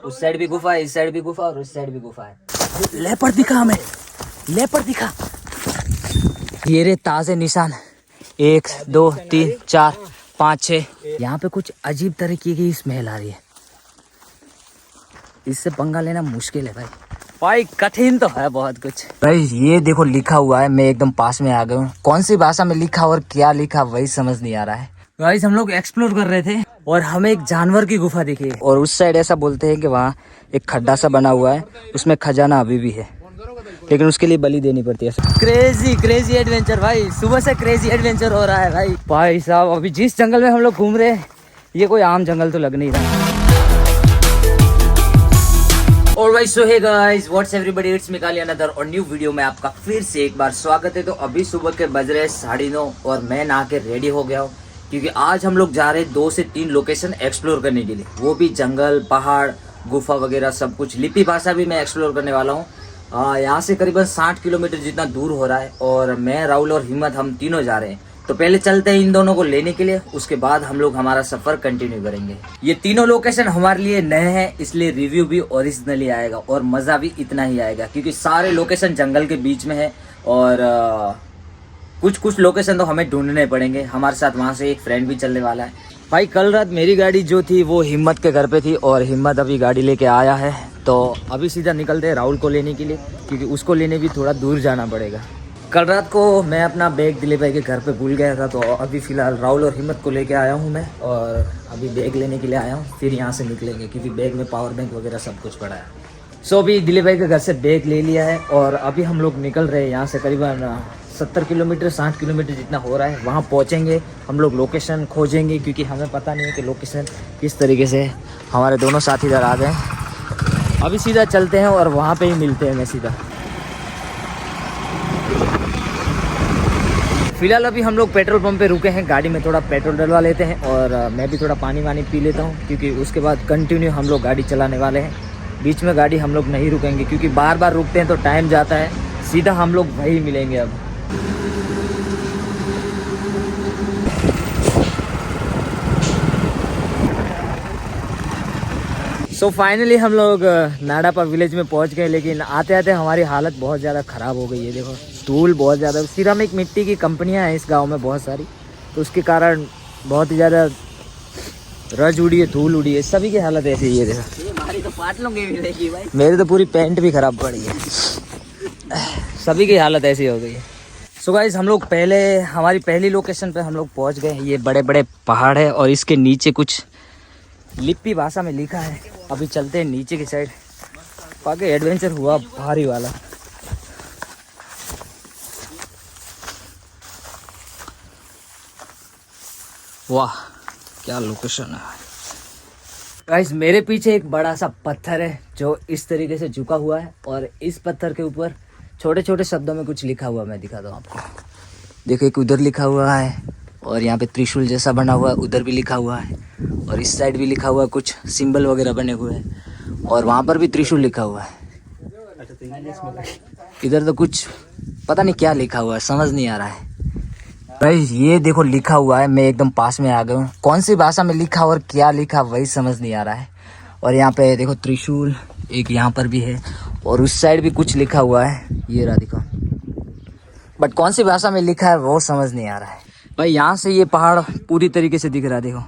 उस साइड भी गुफा है, इस साइड भी गुफा और उस साइड भी गुफा है। लेपर्ड दिखा हमें, लेपर्ड दिखा। ये रे ताजे निशान, 1 2 3 4 5 6। यहाँ पे कुछ अजीब तरीके की स्मेल आ रही है, इससे पंगा लेना मुश्किल है भाई कठिन तो है बहुत कुछ। भाई ये देखो लिखा हुआ है, मैं एकदम पास में आ गया हूँ। कौन सी भाषा में लिखा और क्या लिखा वही समझ नहीं आ रहा है। गाइस हम लोग एक्सप्लोर कर रहे थे और हमें एक जानवर की गुफा दिखी और उस साइड ऐसा बोलते हैं कि वहाँ एक खड्डा सा बना हुआ है, उसमें खजाना अभी भी है, लेकिन उसके लिए बलि देनी पड़ती है। क्रेजी क्रेजी एडवेंचर भाई, सुबह से क्रेजी एडवेंचर हो रहा है भाई साहब। अभी जिस जंगल में हम लोग घूम रहे हैं ये कोई आम जंगल तो लग नहीं रहा। Alright, so hey guys, what's everybody? It's Mikali another और न्यू वीडियो में आपका फिर से एक बार स्वागत है। तो अभी सुबह के बज रहे 9:30 और मैं नहा के रेडी हो गया हूँ, क्योंकि आज हम लोग जा रहे हैं 2 से 3 लोकेशन एक्सप्लोर करने के लिए, वो भी जंगल, पहाड़, गुफा वगैरह सब कुछ। लिपि भाषा भी मैं एक्सप्लोर करने वाला हूँ। यहाँ से करीबन 60 किलोमीटर जितना दूर हो रहा है और मैं, राहुल और हिम्मत हम तीनों जा रहे हैं। तो पहले चलते हैं इन दोनों को लेने के लिए, उसके बाद हम लोग हमारा सफर कंटिन्यू करेंगे। ये तीनों लोकेशन हमारे लिए नए हैं, इसलिए रिव्यू भी ओरिजिनली आएगा और मजा भी इतना ही आएगा, क्योंकि सारे लोकेशन जंगल के बीच में है और कुछ लोकेशन तो हमें ढूंढने पड़ेंगे। हमारे साथ वहाँ से एक फ्रेंड भी चलने वाला है। भाई कल रात मेरी गाड़ी जो थी वो हिम्मत के घर पे थी और हिम्मत अभी गाड़ी लेके आया है, तो अभी सीधा निकलते हैं राहुल को लेने के लिए, क्योंकि उसको लेने भी थोड़ा दूर जाना पड़ेगा। कल रात को मैं अपना बैग दिलीप भाई के घर पे भूल गया था, तो अभी फ़िलहाल राहुल और हिम्मत को लेके आया हूँ मैं, और अभी बैग लेने के लिए आया हूँ, फिर यहाँ से निकलेंगे, क्योंकि बैग में पावर बैंक वगैरह सब कुछ पड़ा है। सो अभी दिलीप भाई के घर से बैग ले लिया है और अभी हम लोग निकल रहे हैं यहाँ से। करीबन 70 किलोमीटर 60 किलोमीटर जितना हो रहा है, वहाँ पहुँचेंगे। हम लोग लोकेशन खोजेंगे, क्योंकि हमें पता नहीं है कि लोकेशन किस तरीके से। हमारे दोनों साथीदार आ गए, अभी सीधा चलते हैं और वहाँ पर ही मिलते हैं मैं सीधा। फिलहाल अभी हम लोग पेट्रोल पंप पे रुके हैं, गाड़ी में थोड़ा पेट्रोल डलवा लेते हैं और मैं भी थोड़ा पानी वानी पी लेता हूँ, क्योंकि उसके बाद कंटिन्यू हम लोग गाड़ी चलाने वाले हैं। बीच में गाड़ी हम लोग नहीं रुकेंगे, क्योंकि बार बार रुकते हैं तो टाइम जाता है। सीधा हम लोग वहीं मिलेंगे अब। सो फाइनली हम लोग नाडापा विलेज में पहुंच गए, लेकिन आते आते हमारी हालत बहुत ज़्यादा ख़राब हो गई है। देखो धूल बहुत ज़्यादा, सिरामिक मिट्टी की कंपनियां हैं इस गांव में बहुत सारी, तो उसके कारण बहुत ही ज़्यादा रज उड़ी है, धूल उड़ी है, सभी की हालत ऐसी ही है। देखो हमारी तो पाटलों की मिलेगी भाई, मेरी तो पूरी पैंट भी ख़राब पड़ी है, सभी की हालत ऐसी हो गई है। सो गाइस हम लोग हमारी पहली लोकेशन पर हम लोग पहुँच गए। ये बड़े बड़े पहाड़ है और इसके नीचे कुछ लिपि भाषा में लिखा है। अभी चलते हैं नीचे की साइड, आगे एडवेंचर हुआ भारी वाला। वाह क्या लोकेशन है गाइस। मेरे पीछे एक बड़ा सा पत्थर है जो इस तरीके से झुका हुआ है, और इस पत्थर के ऊपर छोटे छोटे शब्दों में कुछ लिखा हुआ, मैं दिखाता हूँ आपको। देखो एक उधर लिखा हुआ है और यहाँ पे त्रिशूल जैसा बना हुआ है, उधर भी लिखा हुआ है, और इस साइड भी लिखा हुआ है, कुछ सिंबल वगैरह बने हुए हैं, और वहाँ पर भी त्रिशूल लिखा हुआ है। इधर तो कुछ पता नहीं क्या लिखा हुआ है, समझ नहीं आ रहा है भाई। ये देखो लिखा हुआ है, मैं एकदम पास में आ गया हूँ। कौन सी भाषा में लिखा और क्या लिखा वही समझ नहीं आ रहा है। और यहाँ पे देखो त्रिशूल एक यहाँ पर भी है, और उस साइड भी कुछ लिखा हुआ है, ये रहा देखो, बट कौन सी भाषा में लिखा है वो समझ नहीं आ रहा है भाई। यहाँ से ये पहाड़ पूरी तरीके से दिख रहा है, देखो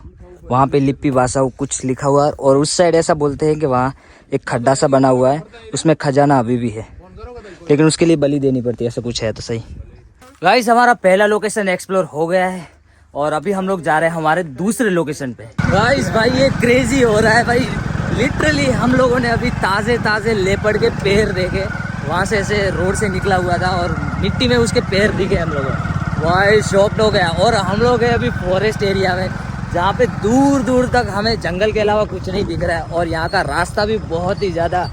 वहाँ पे लिपि भाषा कुछ लिखा हुआ है, और उस साइड ऐसा बोलते हैं कि वहाँ एक खड्डा सा बना हुआ है, उसमें खजाना अभी भी है, लेकिन उसके लिए बलि देनी पड़ती है, ऐसा कुछ है। तो सही गाइस हमारा पहला लोकेशन एक्सप्लोर हो गया है और अभी हम लोग जा रहे हैं हमारे दूसरे लोकेशन पे। गाइस भाई ये क्रेजी हो रहा है भाई, लिटरली हम लोगों ने अभी ताज़े लेपर्ड के पैर देखे, वहाँ से ऐसे रोड से निकला हुआ था और मिट्टी में उसके पैर दिखे हम लोगों को, भाई शॉक्ड हो गया। और हम लोग हैं अभी फॉरेस्ट एरिया में, जहाँ पे दूर दूर तक हमें जंगल के अलावा कुछ नहीं दिख रहा है, और यहाँ का रास्ता भी बहुत ही ज़्यादा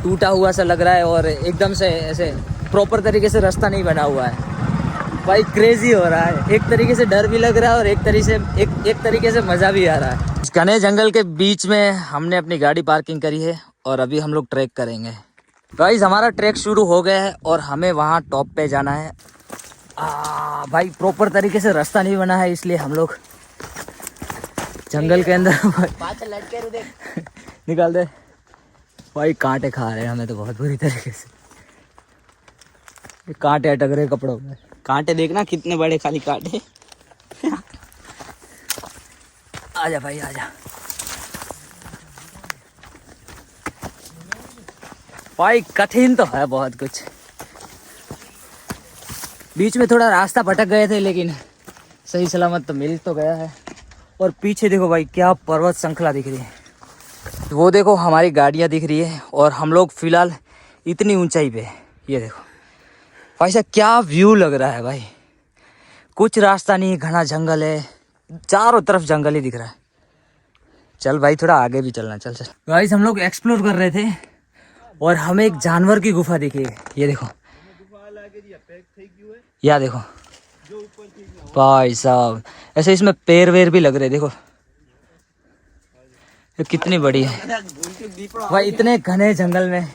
टूटा हुआ सा लग रहा है, और एकदम से ऐसे प्रॉपर तरीके से रास्ता नहीं बना हुआ है भाई। क्रेजी हो रहा है, एक तरीके से डर भी लग रहा है और एक तरीके से मज़ा भी आ रहा है। इस घने जंगल के बीच में हमने अपनी गाड़ी पार्किंग करी है और अभी हम लोग ट्रैक करेंगे। गाइस हमारा ट्रैक शुरू हो गया है और हमें वहाँ टॉप पे जाना है। भाई प्रॉपर तरीके से रास्ता नहीं बना है, इसलिए हम लोग जंगल के अंदर निकाल दे भाई कांटे खा रहे हैं हमें तो बहुत बुरी तरीके से, कांटे अटक रहे कपड़ों में। कांटे देखना कितने बड़े खाली कांटे। आजा भाई आजा। भाई कठिन तो है बहुत कुछ, बीच में थोड़ा रास्ता भटक गए थे लेकिन सही सलामत तो मिल तो गया है। और पीछे देखो भाई क्या पर्वत श्रृंखला दिख रही है, वो देखो हमारी गाड़ियाँ दिख रही है और हम लोग फिलहाल इतनी ऊंचाई पे। ये देखो भाई साहब क्या व्यू लग रहा है भाई, कुछ रास्ता नहीं, घना जंगल है, चारों तरफ जंगल ही दिख रहा है। चल भाई थोड़ा आगे भी चलना, चल चल। गाइस हम लोग एक्सप्लोर कर रहे थे और हमें एक जानवर की गुफा दिखी है। ये देखो, या देखो भाई साहब, ऐसे इसमें पैर वेर भी लग रहे, देखो ये कितनी बड़ी है भाई। इतने घने जंगल में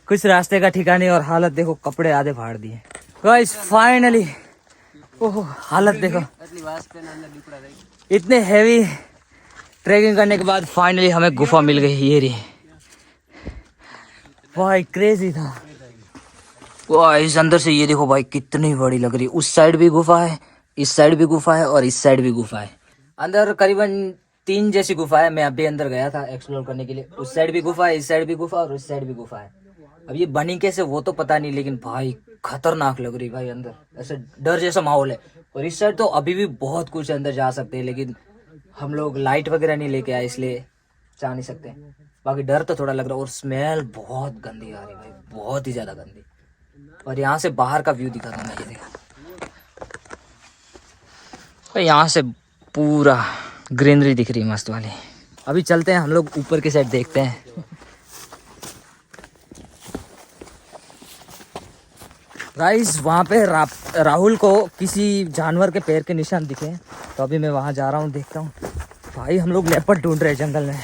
कुछ रास्ते का ठिकाने और हालत देखो, कपड़े आधे फाड़ दिए गाइस फाइनली। ओह हालत देखो, इतने हैवी ट्रैकिंग करने के बाद फाइनली हमें गुफा मिल गई। ये रही भाई, क्रेजी था भाई। इस अंदर से ये देखो भाई कितनी बड़ी लग रही है। उस साइड भी गुफा है, इस साइड भी गुफा है और इस साइड भी गुफा है। अंदर करीबन 3 जैसी गुफा है। मैं अभी अंदर गया था एक्सप्लोर करने के लिए। उस साइड भी गुफा है, इस साइड भी गुफा और उस साइड भी गुफा है। अब ये बनी कैसे वो तो पता नहीं, लेकिन भाई खतरनाक लग रही भाई। अंदर ऐसे डर जैसा माहौल है। और इस साइड तो अभी भी बहुत कुछ अंदर जा सकते हैं, लेकिन हम लोग लाइट वगैरह नहीं लेके आए इसलिए जा नहीं सकते। बाकी डर तो थोड़ा लग रहा है। और स्मेल बहुत गंदी आ रही भाई, बहुत ही ज्यादा गंदी। और यहाँ से बाहर का व्यू दिखा था मैं, ये देखा भाई, यहाँ से पूरा ग्रीनरी दिख रही है मस्त वाली। अभी चलते हैं हम लोग ऊपर की साइड, देखते हैं। गाइस वहाँ पे राहुल को किसी जानवर के पैर के निशान दिखे हैं, तो अभी मैं वहाँ जा रहा हूँ, देखता हूँ। भाई हम लोग लेपर्ड ढूंढ रहे हैं जंगल में।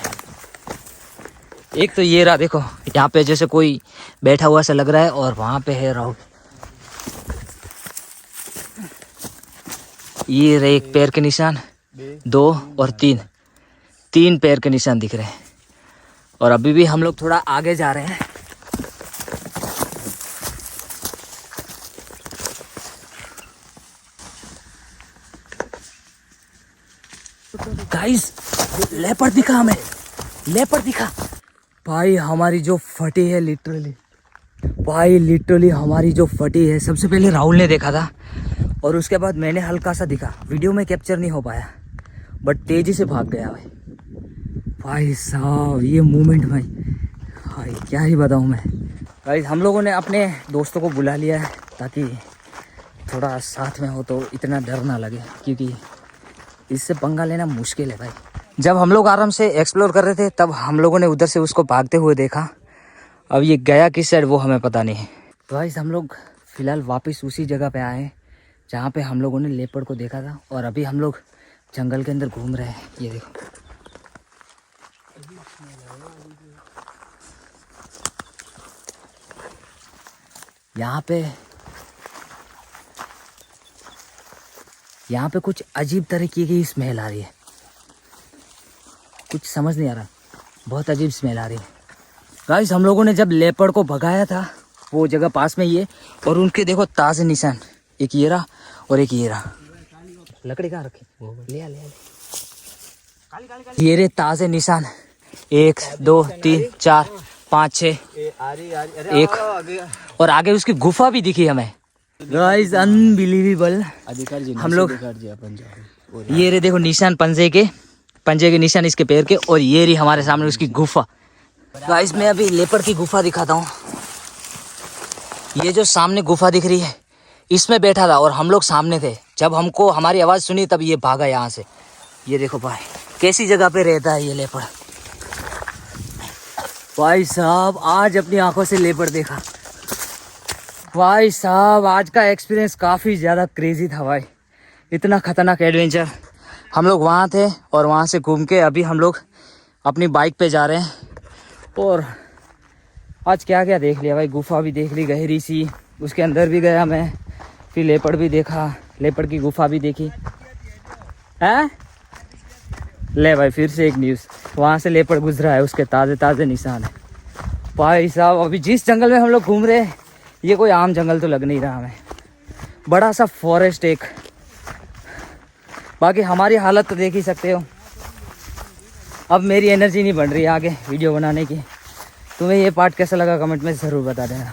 एक तो ये रहा देखो, यहाँ पे जैसे कोई बैठा हुआ सा लग रहा है और वहाँ पे है राहुल। ये रहे एक पैर के निशान, 2 और 3 पैर के निशान दिख रहे हैं। और अभी भी हम लोग थोड़ा आगे जा रहे हैं। गाइस लेपर्ड दिखा हमें, लेपर्ड दिखा भाई। हमारी जो फटी है लिटरली भाई, लिटरली हमारी जो फटी है, सबसे पहले राहुल ने देखा था और उसके बाद मैंने हल्का सा दिखा। वीडियो में कैप्चर नहीं हो पाया बट तेजी से भाग गया भाई। भाई साहब ये मूवमेंट भाई क्या ही बताऊँ मैं। भाई हम लोगों ने अपने दोस्तों को बुला लिया है ताकि थोड़ा साथ में हो तो इतना डर ना लगे, क्योंकि इससे पंगा लेना मुश्किल है भाई। जब हम लोग आराम से एक्सप्लोर कर रहे थे तब हम लोगों ने उधर से उसको भागते हुए देखा। अब ये गया किस साइड वो हमें पता नहीं है। तो भाई हम लोग फिलहाल वापस उसी जगह पे आए हैं जहाँ पे हम लोगों ने लेपर्ड को देखा था। और अभी हम लोग जंगल के अंदर घूम रहे हैं। ये देखो यहाँ पे कुछ अजीब तरीके की स्मेल आ रही है, कुछ समझ नहीं आ रहा, बहुत अजीब स्मेल आ रही है। गाइस हम लोगों ने जब लेपर्ड को भगाया था वो जगह पास में ही है और उनके देखो ताज़े निशान, एक ये रहा और एक ये रहा। लकड़ी कहाँ रखी, ले आ। ये रे ताज़े निशान, 1 2 3 4 5 6 एक, और आगे उसकी गुफा भी दिखी हमें। Guys unbelievable. हम लोग ये रे देखो निशान, पंजे के निशान इसके पैर के, और ये रही हमारे सामने उसकी गुफा। गाइस मैं अभी लेपर्ड की गुफा दिखाता हूँ। ये जो सामने गुफा दिख रही है इसमें बैठा था और हम लोग सामने थे। जब हमको हमारी आवाज़ सुनी तब ये भागा यहाँ से। ये देखो भाई कैसी जगह पे रहता है ये लेपर्ड। भाई साहब आज अपनी आंखों से लेपर्ड देखा। भाई साहब आज का एक्सपीरियंस काफ़ी ज़्यादा क्रेजी था भाई, इतना ख़तरनाक एडवेंचर। हम लोग वहाँ थे और वहाँ से घूम के अभी हम लोग अपनी बाइक पे जा रहे हैं। और आज क्या क्या देख लिया भाई, गुफा भी देख ली गहरी सी, उसके अंदर भी गया मैं, फिर लेपर्ड भी देखा, लेपर्ड की गुफा भी देखी है। ले भाई फिर से एक न्यूज़, वहाँ से लेपर्ड गुजरा है, उसके ताज़े ताज़े निशान है। भाई साहब अभी जिस जंगल में हम लोग घूम रहे हैं ये कोई आम जंगल तो लग नहीं रहा हमें, बड़ा सा फॉरेस्ट एक। बाकी हमारी हालत तो देख ही सकते हो, अब मेरी एनर्जी नहीं बन रही आगे वीडियो बनाने की। तुम्हें ये पार्ट कैसा लगा कमेंट में ज़रूर बता देना।